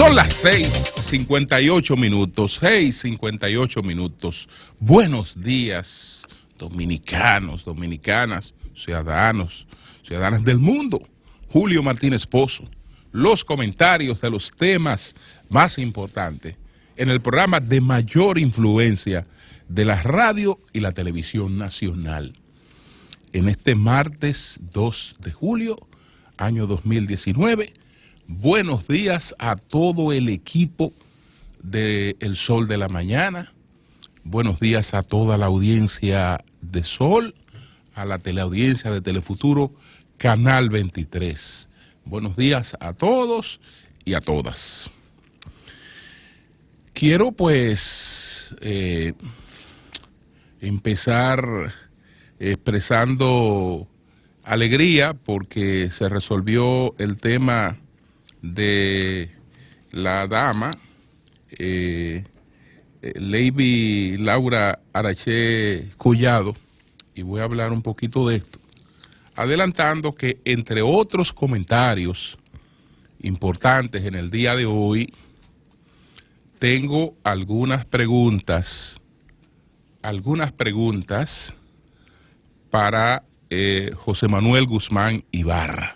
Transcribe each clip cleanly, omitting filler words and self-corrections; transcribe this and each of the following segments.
Son las 6:58 minutos, 6:58 minutos. Buenos días, dominicanos, dominicanas, ciudadanos, ciudadanas del mundo. Julio Martínez Pozo, los comentarios de los temas más importantes en el programa de mayor influencia de la radio y la televisión nacional. En este martes 2 de julio, año 2019, buenos días a todo el equipo de El Sol de la Mañana. Buenos días a toda la audiencia de Sol, a la teleaudiencia de Telefuturo, Canal 23. Buenos días a todos y a todas. Quiero pues empezar expresando alegría porque se resolvió el tema de la dama Lady Laura Araché Collado, y voy a hablar un poquito de esto, adelantando que entre otros comentarios importantes en el día de hoy, tengo algunas preguntas para José Manuel Guzmán Ibarra.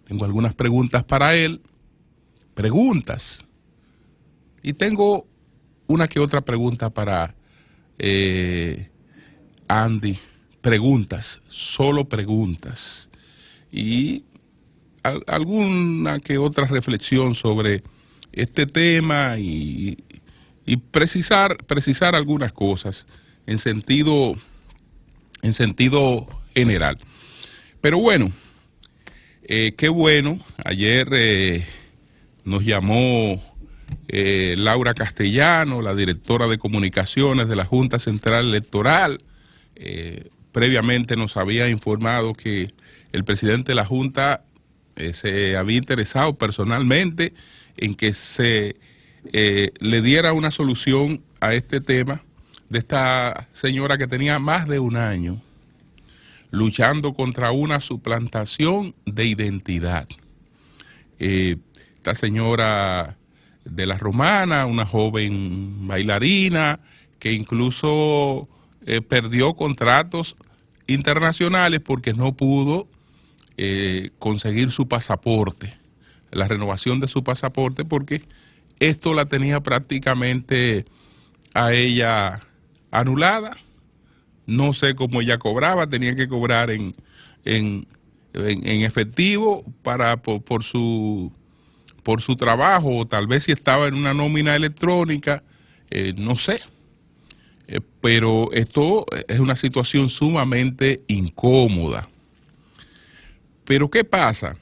Tengo algunas preguntas para él, y tengo una que otra pregunta para Andy, solo preguntas, y alguna que otra reflexión sobre este tema y precisar algunas cosas en sentido general. Pero bueno, qué bueno, ayer nos llamó Laura Castellano, la directora de comunicaciones de la Junta Central Electoral. Previamente nos había informado que el presidente de la Junta se había interesado personalmente en que se le diera una solución a este tema de esta señora que tenía más de un año luchando contra una suplantación de identidad. Esta señora de la Romana, una joven bailarina que incluso perdió contratos internacionales porque no pudo conseguir su pasaporte, la renovación de su pasaporte, porque esto la tenía prácticamente a ella anulada. No sé cómo ella cobraba, tenía que cobrar en efectivo por su trabajo, o tal vez si estaba en una nómina electrónica, no sé. Pero esto es una situación sumamente incómoda. Pero ¿qué pasa?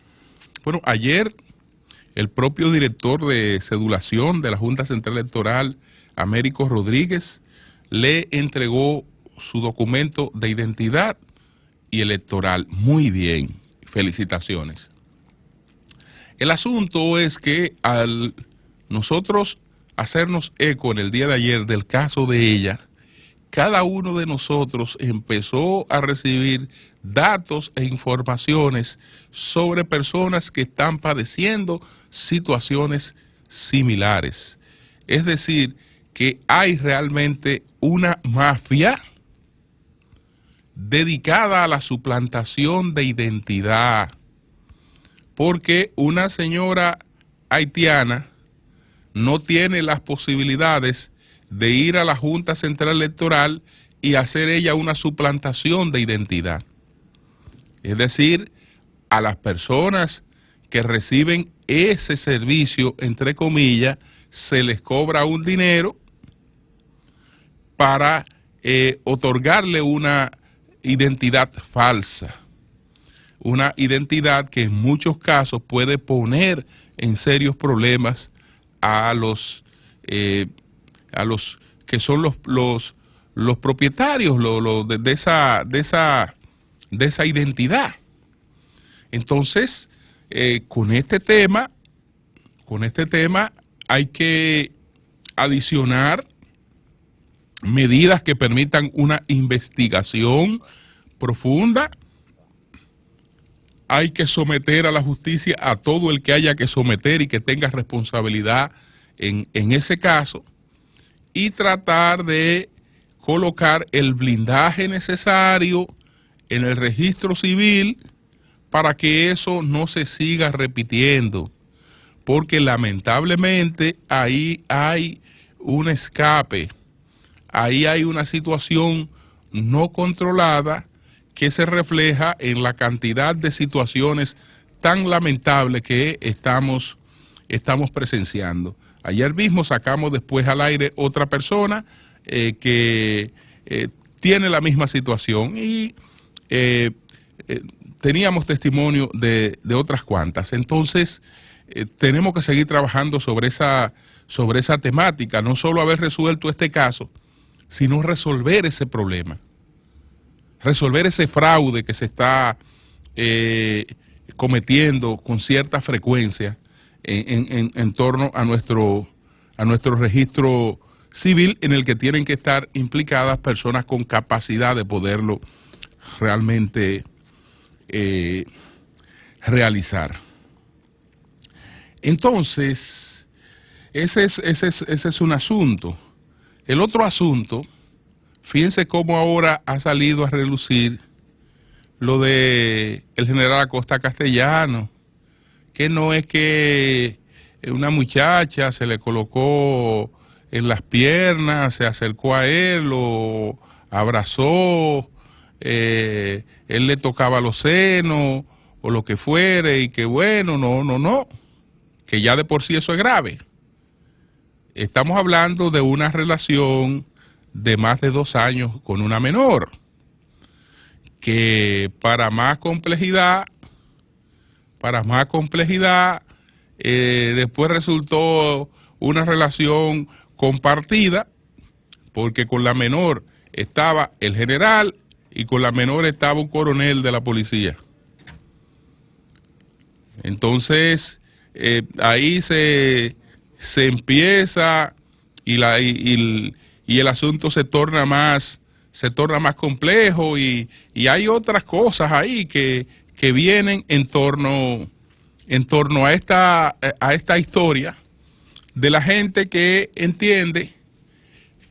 Bueno, ayer el propio director de cedulación de la Junta Central Electoral, Américo Rodríguez, le entregó su documento de identidad y electoral. Muy bien, felicitaciones. El asunto es que al nosotros hacernos eco en el día de ayer del caso de ella, cada uno de nosotros empezó a recibir datos e informaciones sobre personas que están padeciendo situaciones similares. Es decir, que hay realmente una mafia dedicada a la suplantación de identidad, porque una señora haitiana no tiene las posibilidades de ir a la Junta Central Electoral y hacer ella una suplantación de identidad. Es decir, a las personas que reciben ese servicio, entre comillas, se les cobra un dinero para otorgarle una identidad falsa, una identidad que en muchos casos puede poner en serios problemas a los que son los propietarios de esa identidad. Entonces, con este tema hay que adicionar medidas que permitan una investigación profunda hay que someter a la justicia a todo el que haya que someter y que tenga responsabilidad en ese caso, y tratar de colocar el blindaje necesario en el registro civil para que eso no se siga repitiendo, porque lamentablemente ahí hay un escape, ahí hay una situación no controlada que se refleja en la cantidad de situaciones tan lamentables que estamos presenciando. Ayer mismo sacamos después al aire otra persona que tiene la misma situación y teníamos testimonio de otras cuantas. Entonces, tenemos que seguir trabajando sobre esa temática, no solo haber resuelto este caso, sino resolver ese problema, resolver ese fraude que se está cometiendo con cierta frecuencia en torno a nuestro registro civil, en el que tienen que estar implicadas personas con capacidad de poderlo realmente realizar. Entonces, ese es un asunto. El otro asunto, fíjense cómo ahora ha salido a relucir lo de el general Acosta Castellano, que no es que una muchacha se le colocó en las piernas, se acercó a él, lo abrazó, él le tocaba los senos o lo que fuere, y que bueno, no, que ya de por sí eso es grave. Estamos hablando de una relación de más de 2 años con una menor, que para más complejidad, después resultó una relación compartida, porque con la menor estaba el general y con la menor estaba un coronel de la policía. Entonces, ahí se empieza y el asunto se torna más complejo, y hay otras cosas ahí que vienen en torno a esta historia de la gente que entiende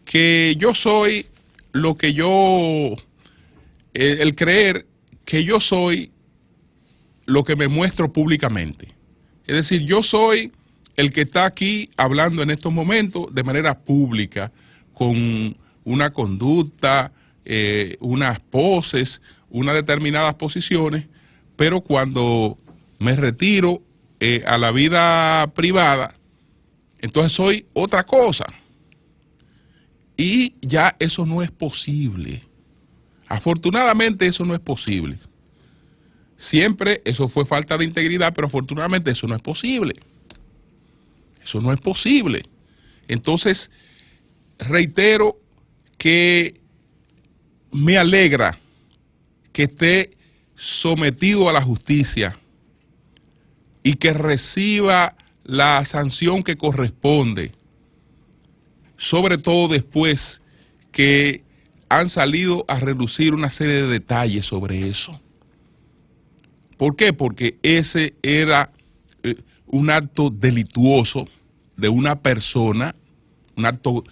que yo soy lo que yo, el creer que yo soy lo que me muestro públicamente. Es decir, yo soy el que está aquí hablando en estos momentos de manera pública, con una conducta, unas poses, unas determinadas posiciones, pero cuando me retiro a la vida privada, entonces soy otra cosa. Y ya eso no es posible. Afortunadamente eso no es posible. Siempre eso fue falta de integridad, pero afortunadamente eso no es posible. Eso no es posible. Entonces, reitero que me alegra que esté sometido a la justicia y que reciba la sanción que corresponde, sobre todo después que han salido a relucir una serie de detalles sobre eso. ¿Por qué? Porque ese era un acto delictuoso de una persona, un acto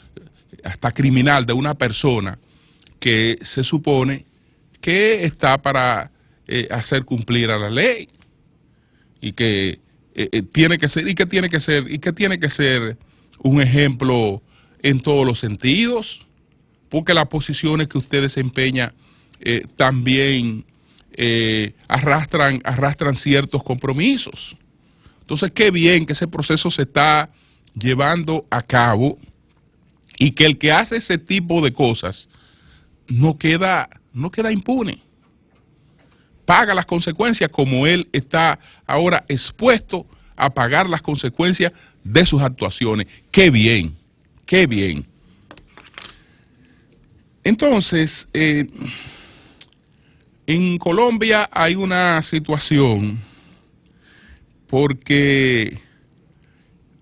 hasta criminal de una persona que se supone que está para hacer cumplir a la ley, y que tiene que ser un ejemplo en todos los sentidos, porque las posiciones que usted desempeña también arrastran ciertos compromisos. Entonces, qué bien que ese proceso se está llevando a cabo, y que el que hace ese tipo de cosas no queda impune. Paga las consecuencias, como él está ahora expuesto a pagar las consecuencias de sus actuaciones. ¡Qué bien! ¡Qué bien! Entonces, en Colombia hay una situación, porque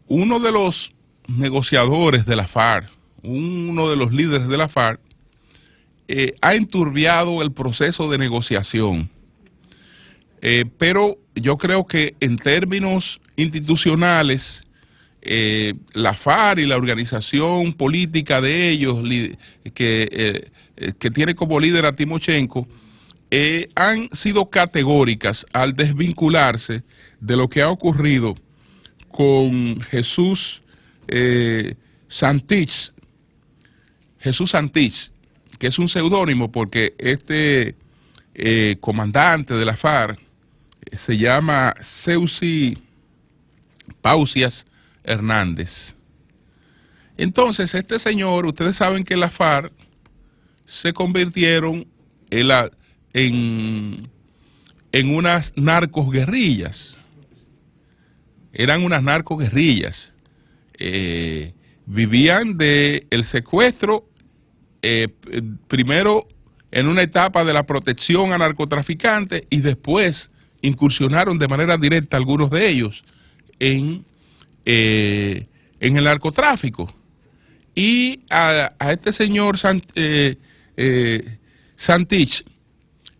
uno de los negociadores de la FARC, uno de los líderes de la FARC, ha enturbiado el proceso de negociación. Pero yo creo que en términos institucionales, la FARC y la organización política de ellos, que tiene como líder a Timochenko, han sido categóricas al desvincularse de lo que ha ocurrido con Jesús Santrich. Jesús Santrich, que es un seudónimo porque este comandante de la FARC se llama Seusi Pausias Hernández. Entonces, este señor, ustedes saben que la FARC se convirtieron en unas narcoguerrillas. Eran unas narcoguerrillas. Vivían del secuestro, primero en una etapa de la protección a narcotraficantes y después incursionaron de manera directa algunos de ellos en el narcotráfico. Y a este señor Santrich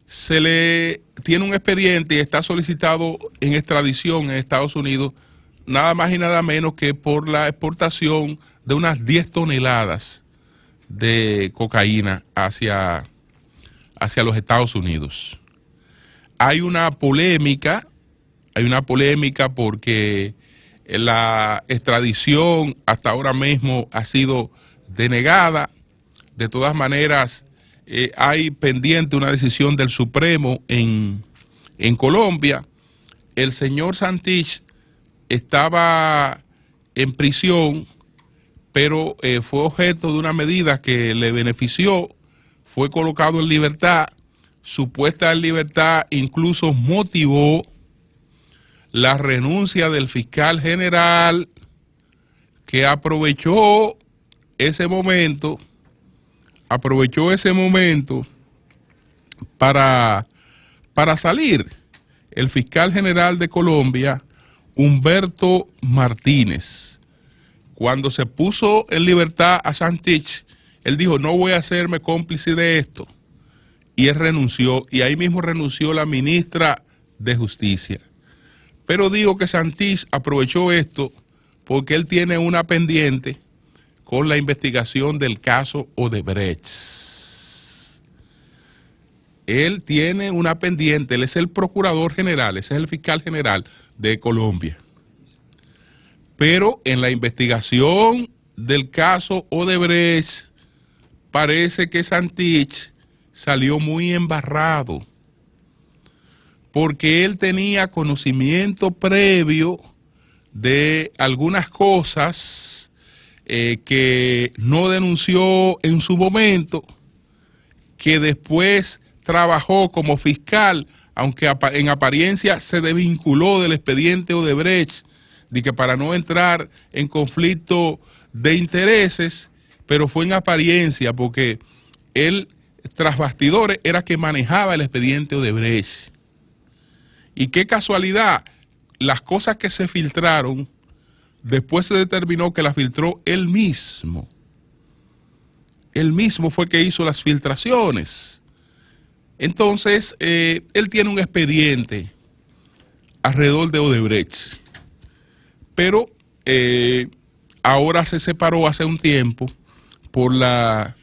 se le tiene un expediente y está solicitado en extradición en Estados Unidos, nada más y nada menos que por la exportación de unas 10 toneladas de cocaína hacia los Estados Unidos. Hay una polémica porque la extradición hasta ahora mismo ha sido denegada. De todas maneras, hay pendiente una decisión del Supremo en Colombia. El señor Santrich estaba en prisión, pero fue objeto de una medida que le benefició, fue colocado en libertad. Su puesta en libertad incluso motivó la renuncia del fiscal general, que aprovechó ese momento para salir. El fiscal general de Colombia, Humberto Martínez, cuando se puso en libertad a Santrich, él dijo: no voy a hacerme cómplice de esto. Y él renunció, y ahí mismo renunció la ministra de Justicia. Pero digo que Santrich aprovechó esto porque él tiene una pendiente con la investigación del caso Odebrecht. Él tiene una pendiente, él es el procurador general, ese es el fiscal general de Colombia. Pero en la investigación del caso Odebrecht parece que Santrich salió muy embarrado, porque él tenía conocimiento previo de algunas cosas que no denunció en su momento, que después trabajó como fiscal, aunque en apariencia se desvinculó del expediente Odebrecht, de que para no entrar en conflicto de intereses, pero fue en apariencia, porque él, tras bastidores, era que manejaba el expediente Odebrecht. Y qué casualidad, las cosas que se filtraron, después se determinó que las filtró él mismo. Él mismo fue que hizo las filtraciones. Entonces, él tiene un expediente alrededor de Odebrecht. Pero ahora se separó hace un tiempo por la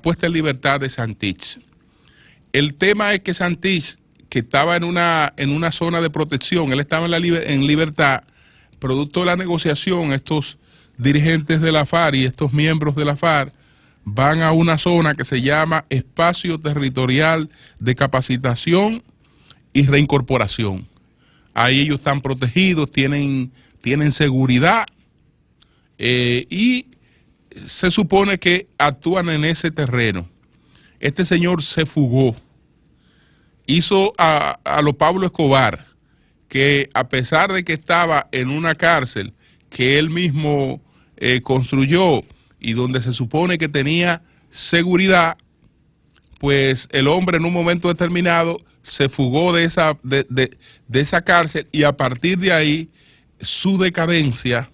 puesta en libertad de Santrich. El tema es que Santrich, que estaba en una zona de protección, él estaba en libertad, producto de la negociación. Estos dirigentes de la FARC y estos miembros de la FARC van a una zona que se llama Espacio Territorial de Capacitación y Reincorporación. Ahí ellos están protegidos, tienen seguridad y se supone que actúan en ese terreno. Este señor se fugó, hizo a lo Pablo Escobar, que a pesar de que estaba en una cárcel que él mismo construyó y donde se supone que tenía seguridad, pues el hombre en un momento determinado se fugó de esa cárcel, y a partir de ahí su decadencia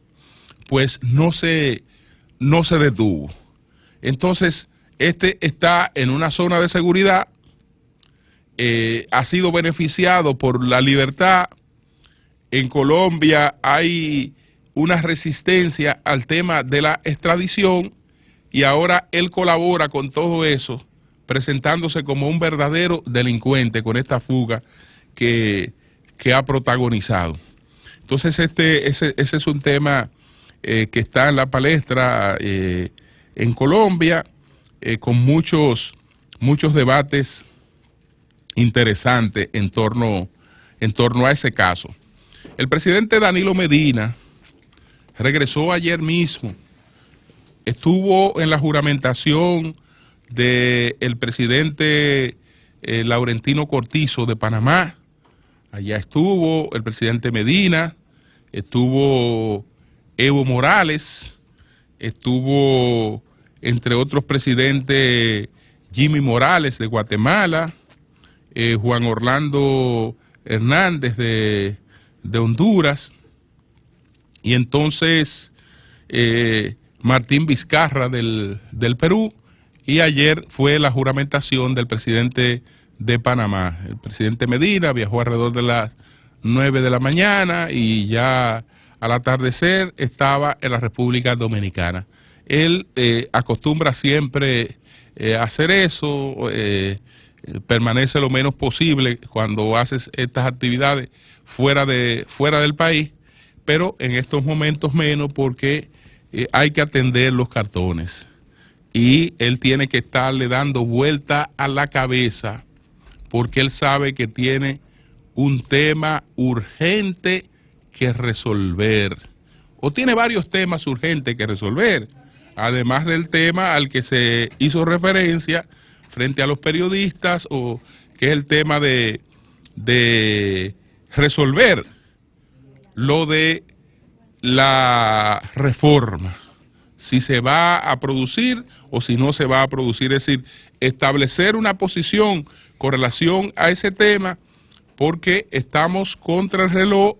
pues no se detuvo. Entonces este está en una zona de seguridad ha sido beneficiado por la libertad. En Colombia hay una resistencia al tema de la extradición y ahora él colabora con todo eso, presentándose como un verdadero delincuente con esta fuga que ha protagonizado. Entonces ese es un tema que está en la palestra en Colombia, con muchos debates interesantes en torno a ese caso. El presidente Danilo Medina regresó ayer mismo, estuvo en la juramentación del presidente Laurentino Cortizo de Panamá. Allá estuvo el presidente Medina, estuvo Evo Morales, estuvo entre otros presidentes Jimmy Morales de Guatemala, Juan Orlando Hernández de Honduras, y entonces Martín Vizcarra del Perú, y ayer fue la juramentación del presidente de Panamá. El presidente Medina viajó alrededor de las 9 de la mañana y ya al atardecer estaba en la República Dominicana. Él acostumbra siempre a hacer eso, permanece lo menos posible cuando haces estas actividades fuera del país, pero en estos momentos menos porque hay que atender los cartones y él tiene que estarle dando vuelta a la cabeza porque él sabe que tiene un tema urgente que resolver, o tiene varios temas urgentes que resolver, además del tema al que se hizo referencia frente a los periodistas, o que es el tema de resolver lo de la reforma, si se va a producir o si no se va a producir, es decir, establecer una posición con relación a ese tema, porque estamos contra el reloj,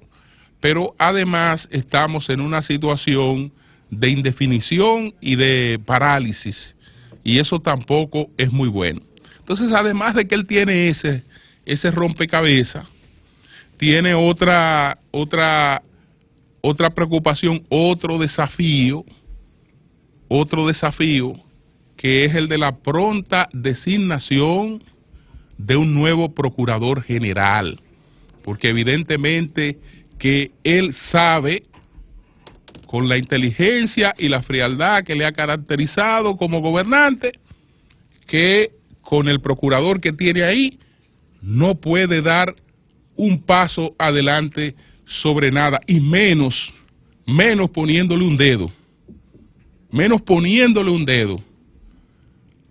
pero además estamos en una situación de indefinición y de parálisis, y eso tampoco es muy bueno. Entonces, además de que él tiene ese rompecabezas, tiene otra preocupación, otro desafío, que es el de la pronta designación de un nuevo procurador general, porque evidentemente que él sabe, con la inteligencia y la frialdad que le ha caracterizado como gobernante, que con el procurador que tiene ahí no puede dar un paso adelante sobre nada, y menos poniéndole un dedo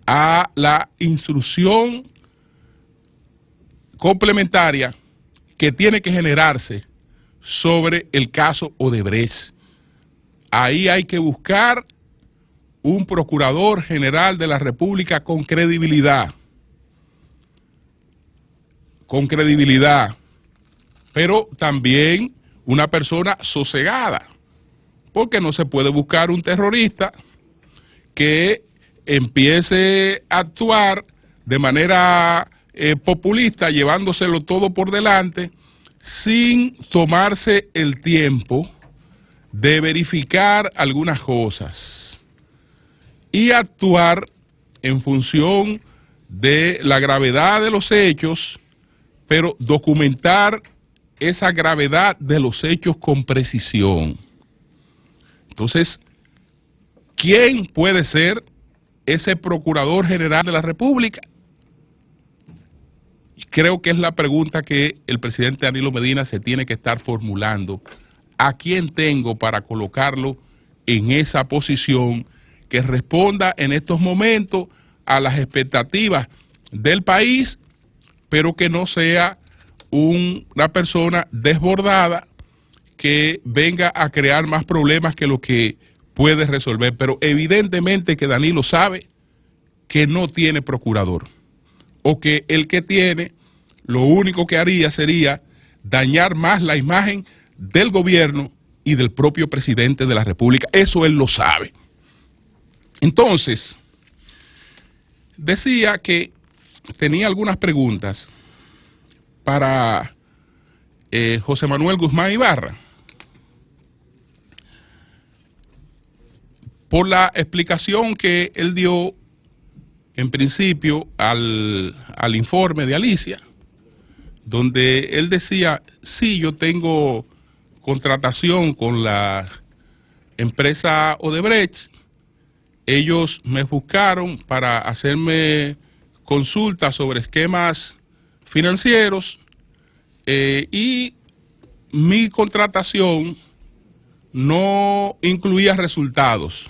a la instrucción complementaria que tiene que generarse sobre el caso Odebrecht. Ahí hay que buscar un procurador general de la República con credibilidad, pero también una persona sosegada, porque no se puede buscar un terrorista que empiece a actuar de manera populista, llevándoselo todo por delante, sin tomarse el tiempo de verificar algunas cosas y actuar en función de la gravedad de los hechos, pero documentar esa gravedad de los hechos con precisión. Entonces, ¿quién puede ser ese Procurador General de la República? Creo que es la pregunta que el presidente Danilo Medina se tiene que estar formulando. ¿A quién tengo para colocarlo en esa posición que responda en estos momentos a las expectativas del país, pero que no sea una persona desbordada que venga a crear más problemas que lo que puede resolver? Pero evidentemente que Danilo sabe que no tiene procurador, o que el que tiene lo único que haría sería dañar más la imagen del gobierno y del propio presidente de la República. Eso él lo sabe. Entonces, decía que tenía algunas preguntas para José Manuel Guzmán Ibarra, por la explicación que él dio en principio al informe de Alicia, donde él decía, sí, yo tengo contratación con la empresa Odebrecht, ellos me buscaron para hacerme consultas sobre esquemas financieros y mi contratación no incluía resultados.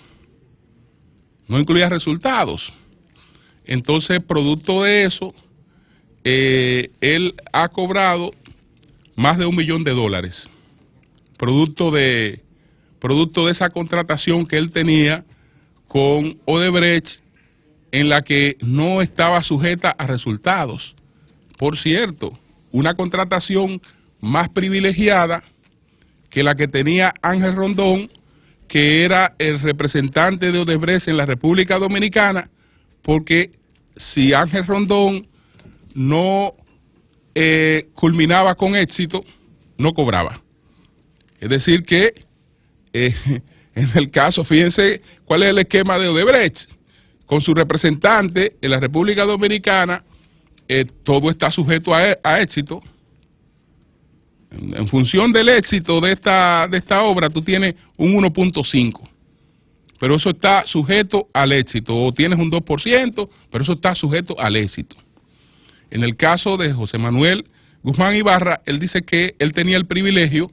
Entonces, producto de eso, él ha cobrado más de $1 millón, producto de esa contratación que él tenía con Odebrecht, en la que no estaba sujeta a resultados. Por cierto, una contratación más privilegiada que la que tenía Ángel Rondón, que era el representante de Odebrecht en la República Dominicana, porque si Ángel Rondón no culminaba con éxito, no cobraba. Es decir que en el caso, fíjense cuál es el esquema de Odebrecht, con su representante en la República Dominicana, todo está sujeto a éxito. En función del éxito de esta obra, tú tienes un 1.5, pero eso está sujeto al éxito, o tienes un 2%, pero eso está sujeto al éxito. En el caso de José Manuel Guzmán Ibarra, él dice que él tenía el privilegio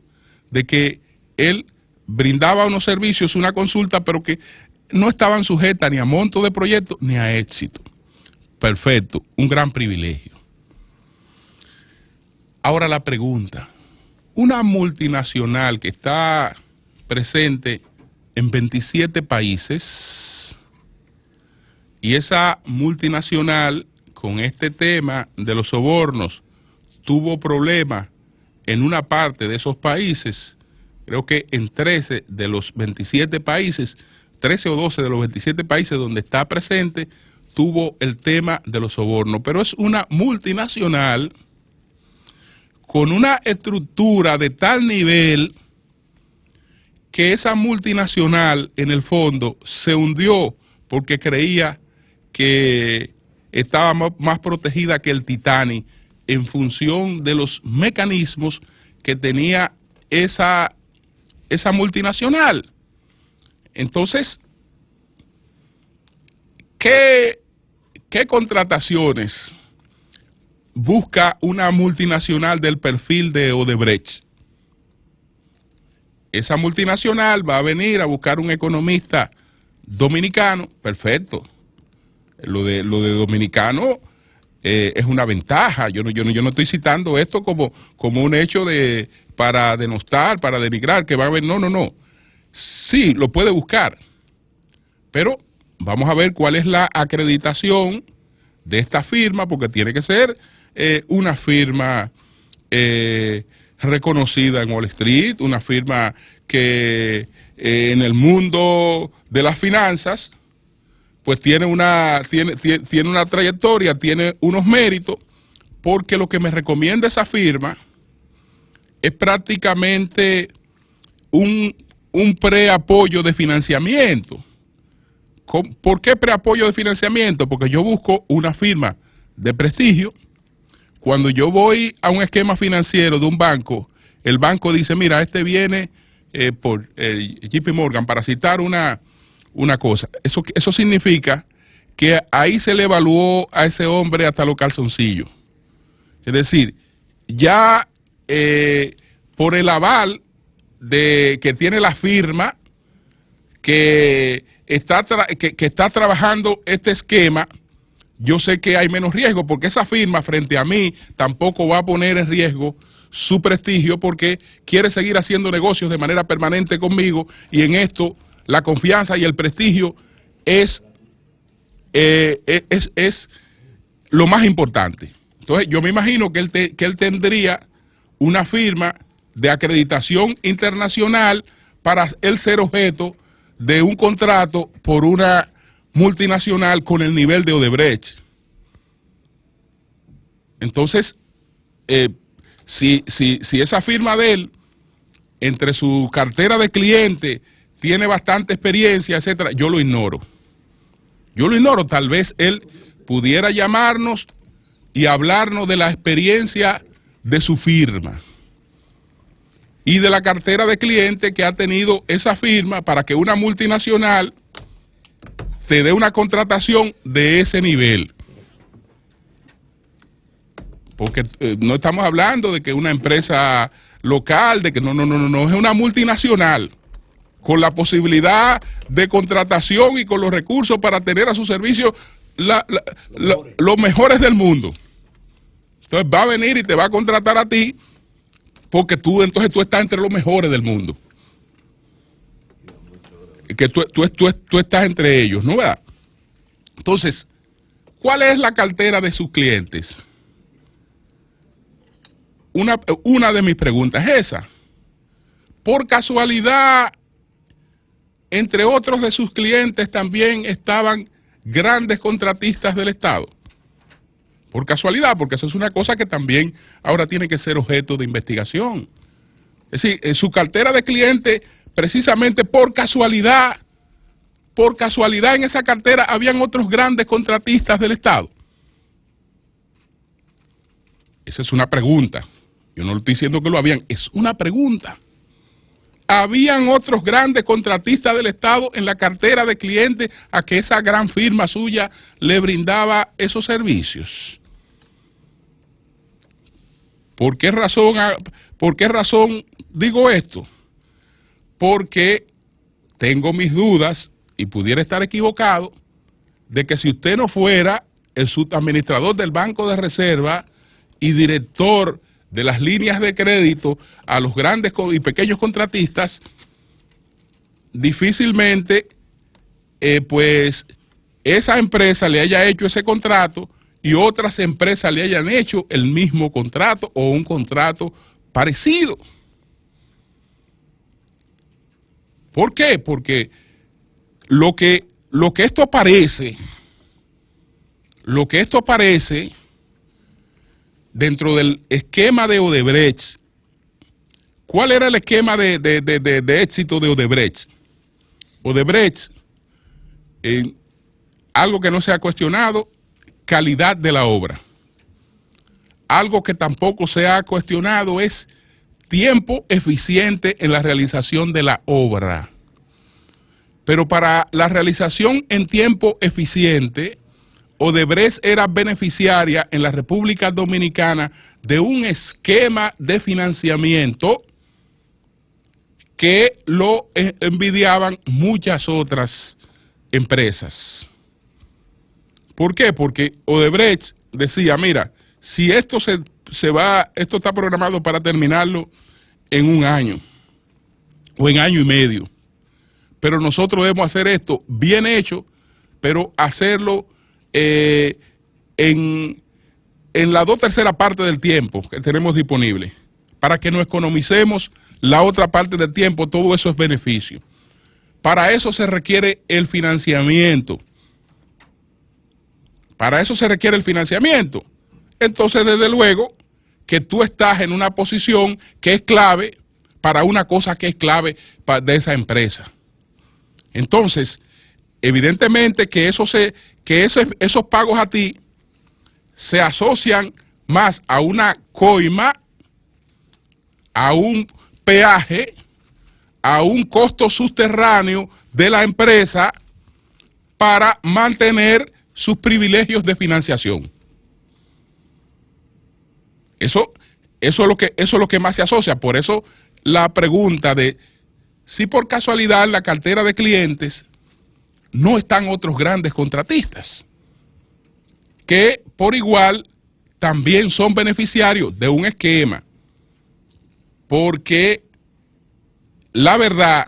de que él brindaba unos servicios, una consulta, pero que no estaban sujetas ni a monto de proyecto ni a éxito. Perfecto, un gran privilegio. Ahora la pregunta, una multinacional que está presente en 27 países y esa multinacional con este tema de los sobornos tuvo problemas en una parte de esos países, creo que en 13 de los 27 países, 13 o 12 de los 27 países donde está presente, tuvo el tema de los sobornos, pero es una multinacional con una estructura de tal nivel que esa multinacional en el fondo se hundió porque creía que estaba más protegida que el Titanic en función de los mecanismos que tenía esa multinacional. Entonces, ¿qué contrataciones busca una multinacional del perfil de Odebrecht? Esa multinacional va a venir a buscar un economista dominicano, perfecto. Lo de dominicano es una ventaja. Yo no estoy citando esto como un hecho para denostar, para denigrar, que va a haber. No. Sí, lo puede buscar, pero vamos a ver cuál es la acreditación de esta firma, porque tiene que ser una firma reconocida en Wall Street, una firma que en el mundo de las finanzas pues tiene una trayectoria, tiene unos méritos, porque lo que me recomienda esa firma es prácticamente un preapoyo de financiamiento. ¿Por qué preapoyo de financiamiento? Porque yo busco una firma de prestigio. Cuando yo voy a un esquema financiero de un banco, el banco dice, mira, este viene por JP Morgan, para citar una cosa. Eso significa que ahí se le evaluó a ese hombre hasta los calzoncillos. Es decir, ya por el aval que tiene la firma que está trabajando este esquema, yo sé que hay menos riesgo, porque esa firma frente a mí tampoco va a poner en riesgo su prestigio, porque quiere seguir haciendo negocios de manera permanente conmigo, y en esto la confianza y el prestigio es lo más importante. Entonces yo me imagino que él tendría una firma de acreditación internacional para él ser objeto de un contrato por una multinacional con el nivel de Odebrecht. Entonces, si esa firma de él, entre su cartera de clientes, tiene bastante experiencia, etcétera, yo lo ignoro. Yo lo ignoro. Tal vez él pudiera llamarnos y hablarnos de la experiencia de su firma y de la cartera de clientes que ha tenido esa firma para que una multinacional te dé una contratación de ese nivel. Porque no estamos hablando de que una empresa local, de que no, es una multinacional con la posibilidad de contratación y con los recursos para tener a su servicio los mejores del mundo. Entonces va a venir y te va a contratar a ti porque entonces tú estás entre los mejores del mundo. Que tú estás entre ellos, ¿no? ¿Verdad? Entonces, ¿cuál es la cartera de sus clientes? Una de mis preguntas es esa. Por casualidad, entre otros de sus clientes también estaban grandes contratistas del Estado. Por casualidad, porque eso es una cosa que también ahora tiene que ser objeto de investigación. Es decir, en su cartera de clientes, precisamente por casualidad en esa cartera habían otros grandes contratistas del Estado. Esa es una pregunta. Yo no estoy diciendo que lo habían, es una pregunta. ¿Habían otros grandes contratistas del Estado en la cartera de clientes a que esa gran firma suya le brindaba esos servicios? ¿Por qué razón digo esto? Porque tengo mis dudas, y pudiera estar equivocado, de que si usted no fuera el subadministrador del Banco de Reserva y director de las líneas de crédito a los grandes y pequeños contratistas, difícilmente pues esa empresa le haya hecho ese contrato y otras empresas le hayan hecho el mismo contrato o un contrato parecido. ¿Por qué? Porque lo que esto parece dentro del esquema de Odebrecht. ¿Cuál era el esquema de éxito de Odebrecht? Odebrecht, algo que no se ha cuestionado, calidad de la obra. Algo que tampoco se ha cuestionado es tiempo eficiente en la realización de la obra. Pero para la realización en tiempo eficiente, Odebrecht era beneficiaria en la República Dominicana de un esquema de financiamiento que lo envidiaban muchas otras empresas. ¿Por qué? Porque Odebrecht decía, mira, si esto esto está programado para terminarlo en un año o en año y medio, pero nosotros debemos hacer esto bien hecho, pero hacerlo en la 2/3 parte del tiempo que tenemos disponible, para que nos economicemos la otra parte del tiempo. Todo eso es beneficio. Para eso se requiere el financiamiento. Entonces, desde luego, que tú estás en una posición que es clave para una cosa que es clave de esa empresa. Entonces, evidentemente que esos pagos a ti se asocian más a una coima, a un peaje, a un costo subterráneo de la empresa para mantener sus privilegios de financiación. Eso es lo que más se asocia. Por eso la pregunta de si por casualidad en la cartera de clientes no están otros grandes contratistas que por igual también son beneficiarios de un esquema, porque la verdad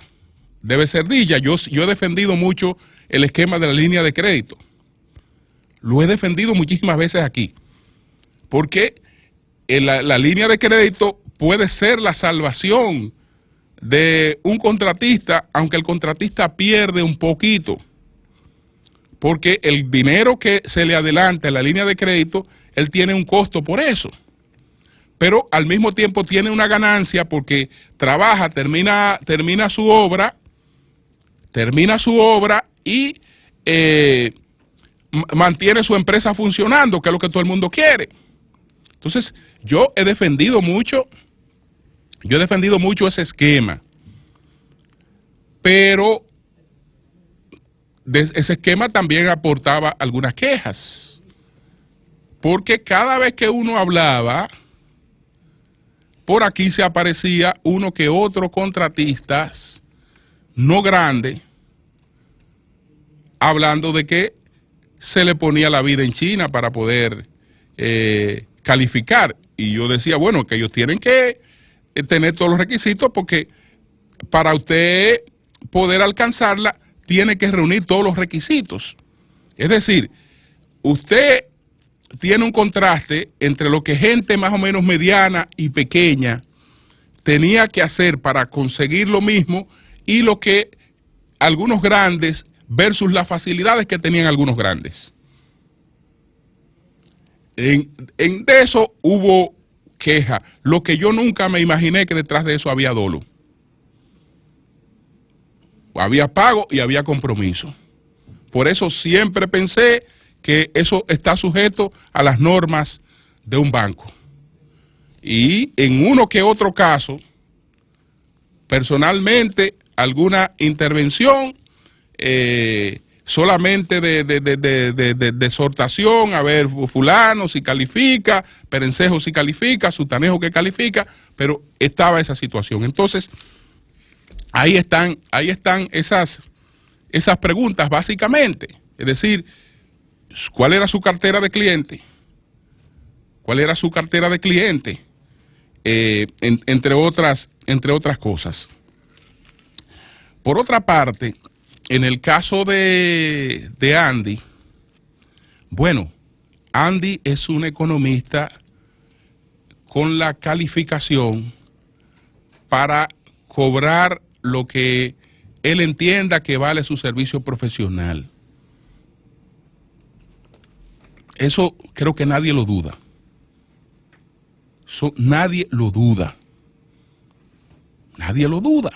debe ser dicha. Yo he defendido mucho el esquema de la línea de crédito, lo he defendido muchísimas veces aquí, porque la línea de crédito puede ser la salvación de un contratista, aunque el contratista pierde un poquito, porque el dinero que se le adelanta en la línea de crédito, él tiene un costo por eso. pero al mismo tiempo tiene una ganancia porque trabaja, termina su obra y mantiene su empresa funcionando, que es lo que todo el mundo quiere. Entonces, yo he defendido mucho ese esquema, pero ese esquema también aportaba algunas quejas, porque cada vez que uno hablaba, por aquí se aparecía uno que otro contratistas no grande, hablando de que se le ponía la vida en China para poder calificar. Y yo decía, bueno, que ellos tienen que tener todos los requisitos, porque para usted poder alcanzarla, tiene que reunir todos los requisitos. Es decir, usted tiene un contraste entre lo que gente más o menos mediana y pequeña tenía que hacer para conseguir lo mismo y lo que algunos grandes versus las facilidades que tenían algunos grandes. De eso hubo queja. Lo que yo nunca me imaginé que detrás de eso había dolo. Había pago y había compromiso. Por eso siempre pensé que eso está sujeto a las normas de un banco. Y en uno que otro caso, personalmente, alguna intervención solamente de exhortación, a ver, fulano si califica, perencejo si califica, sutanejo que califica, pero estaba esa situación. Entonces, ahí están esas preguntas básicamente. Es decir, ¿cuál era su cartera de cliente? ¿Cuál era su cartera de cliente? Entre otras cosas. Por otra parte, en el caso de Andy, bueno, Andy es un economista con la calificación para cobrar lo que él entienda que vale su servicio profesional. Eso creo que nadie lo duda. Nadie lo duda. Nadie lo duda.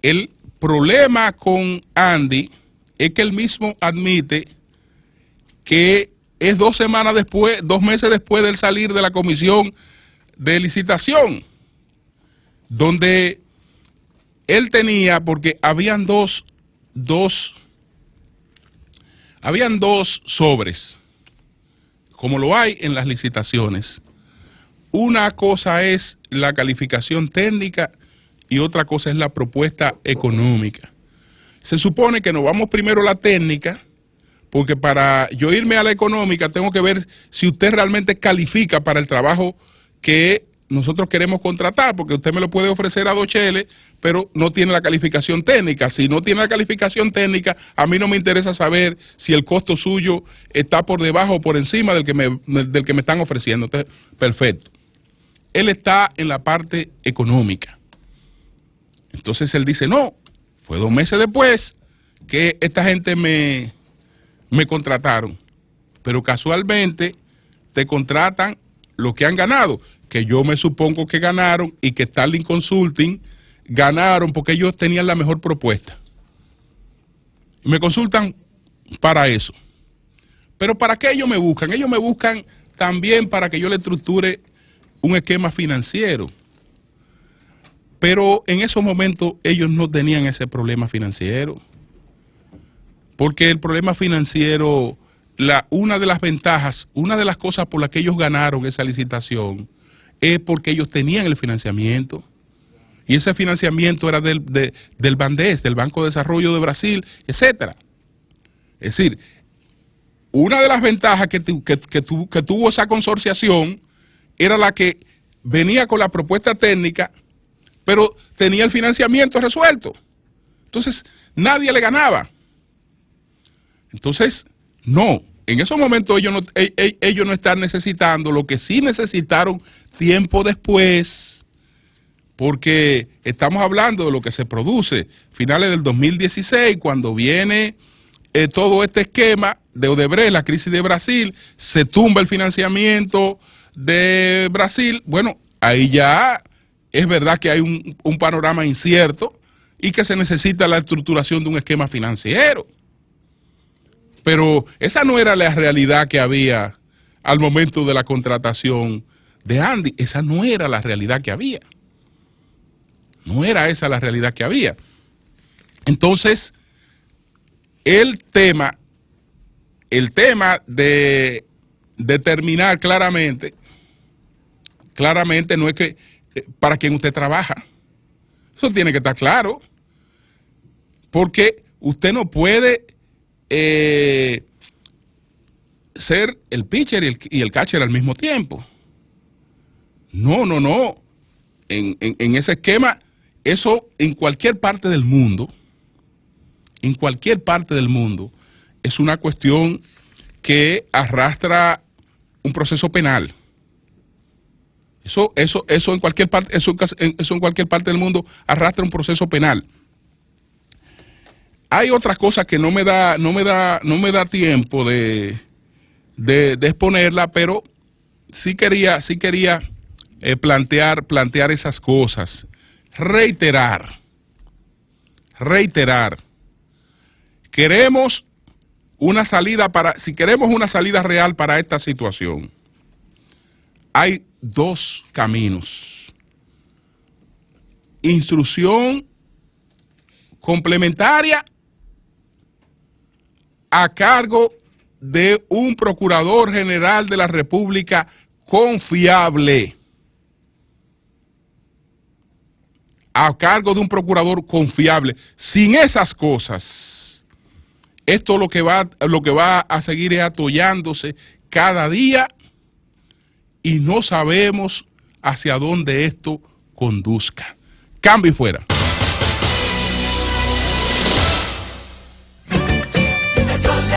El problema con Andy es que él mismo admite que es 2 meses después de salir de la comisión de licitación, donde él tenía, porque habían dos sobres, como lo hay en las licitaciones. Una cosa es la calificación técnica y otra cosa es la propuesta económica. Se supone que nos vamos primero a la técnica, porque para yo irme a la económica tengo que ver si usted realmente califica para el trabajo que nosotros queremos contratar, porque usted me lo puede ofrecer a 2 cheles, pero no tiene la calificación técnica. Si no tiene la calificación técnica, a mí no me interesa saber si el costo suyo está por debajo o por encima del que me están ofreciendo. Entonces, perfecto. Él está en la parte económica. Entonces él dice, no, fue 2 meses después que esta gente me contrataron, pero casualmente te contratan lo que han ganado, que yo me supongo que ganaron y que Starling Consulting ganaron porque ellos tenían la mejor propuesta. Y me consultan para eso. Pero ¿para qué ellos me buscan? Ellos me buscan también para que yo le estructure un esquema financiero. Pero en esos momentos ellos no tenían ese problema financiero. Porque el problema financiero, una de las ventajas, una de las cosas por las que ellos ganaron esa licitación, es porque ellos tenían el financiamiento. Y ese financiamiento era del BANDES, del Banco de Desarrollo de Brasil, etcétera. Es decir, una de las ventajas que tuvo esa consorciación era la que venía con la propuesta técnica, pero tenía el financiamiento resuelto. Entonces, nadie le ganaba. Entonces, no, en esos momentos ellos no están necesitando lo que sí necesitaron tiempo después, porque estamos hablando de lo que se produce finales del 2016, cuando viene todo este esquema de Odebrecht, la crisis de Brasil, se tumba el financiamiento de Brasil, bueno, ahí ya es verdad que hay un panorama incierto y que se necesita la estructuración de un esquema financiero. Pero esa no era la realidad que había al momento de la contratación de Andy. Esa no era la realidad que había. No era esa la realidad que había. Entonces, el tema de determinar claramente no es que para quién usted trabaja. Eso tiene que estar claro. Porque usted no puede ser el pitcher y el catcher al mismo tiempo. No. En ese esquema, eso en cualquier parte del mundo, es una cuestión que arrastra un proceso penal. Eso en cualquier parte, eso en cualquier parte del mundo arrastra un proceso penal. Hay otras cosas que no me da tiempo de exponerla, pero sí quería plantear esas cosas. Reiterar. Queremos una salida si queremos una salida real para esta situación, hay dos caminos. Instrucción complementaria a cargo de un procurador general de la República confiable. A cargo de un procurador confiable. Sin esas cosas, esto lo que va a seguir es atollándose cada día y no sabemos hacia dónde esto conduzca. Cambio y fuera.